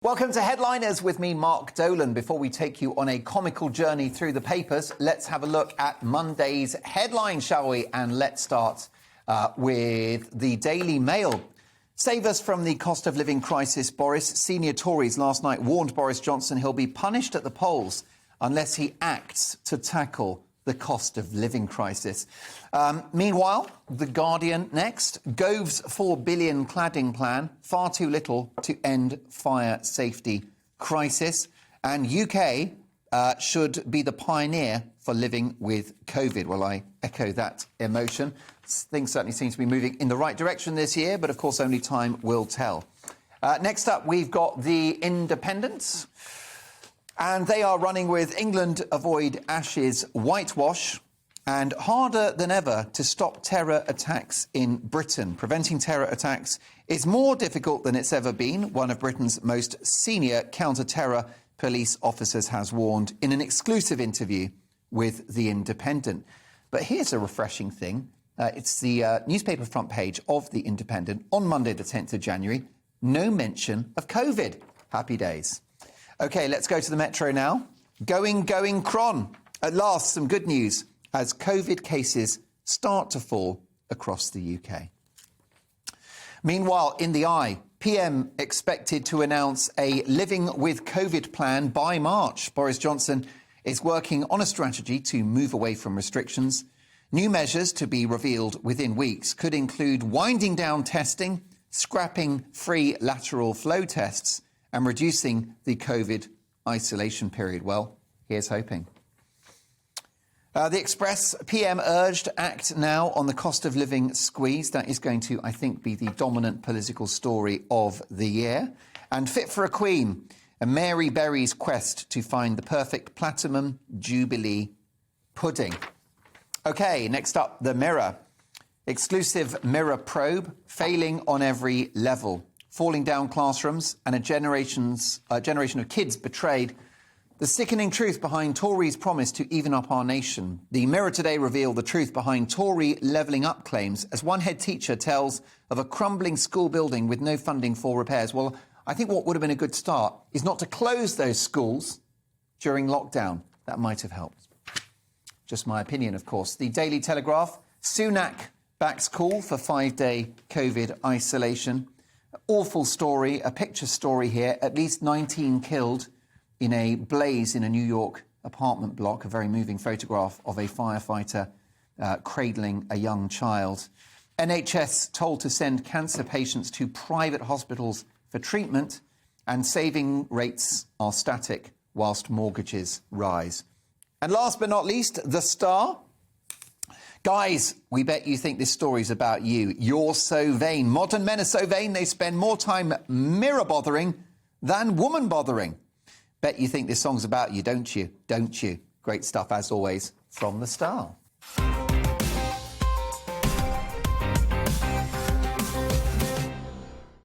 Welcome to Headliners with me, Mark Dolan. Before we take you on a comical journey through the papers, let's have a look at Monday's headline, shall we? And let's start with the Daily Mail. Save us from the cost of living crisis, Boris. Senior Tories last night warned Boris Johnson he'll be punished at the polls unless he acts to tackle the cost of living crisis. Meanwhile, The Guardian next. Gove's £4 billion cladding plan, far too little to end fire safety crisis. And UK should be the pioneer for living with COVID. Well, I echo that emotion. Things certainly seem to be moving in the right direction this year, but of course only time will tell. Next up, we've got The Independent. And they are running with England avoid Ashes whitewash and harder than ever to stop terror attacks in Britain. Preventing terror attacks is more difficult than it's ever been, one of Britain's most senior counter-terror police officers has warned in an exclusive interview with The Independent. But here's a refreshing thing. It's the newspaper front page of The Independent on Monday, the 10th of January. No mention of COVID. Happy days. OK, let's go to the Metro now. Going, Cron. At last, some good news as COVID cases start to fall across the UK. Meanwhile, in the Eye, PM expected to announce a living with COVID plan by March. Boris Johnson is working on a strategy to move away from restrictions. New measures to be revealed within weeks could include winding down testing, scrapping free lateral flow tests, and reducing the COVID isolation period. Well, here's hoping. The Express, PM urged act now on the cost of living squeeze. That is going to, I think, be the dominant political story of the year. And Fit for a Queen, Mary Berry's quest to find the perfect platinum jubilee pudding. OK, next up, the Mirror. Exclusive Mirror probe, failing on every level. Falling down classrooms and a generation of kids betrayed. The sickening truth behind Tories' promise to even up our nation. The Mirror today revealed the truth behind Tory levelling up claims as one head teacher tells of a crumbling school building with no funding for repairs. Well, I think what would have been a good start is not to close those schools during lockdown. That might have helped. Just my opinion, of course. The Daily Telegraph, Sunak backs call for 5-day COVID isolation. Awful story, a picture story here. At least 19 killed in a blaze in a New York apartment block. A very moving photograph of a firefighter cradling a young child. NHS told to send cancer patients to private hospitals for treatment, and saving rates are static whilst mortgages rise. And last but not least, The Star. Guys, we bet you think this story's about you. You're so vain. Modern men are so vain they spend more time mirror bothering than woman bothering. Bet you think this song's about you, don't you? Don't you? Great stuff, as always, from The Star.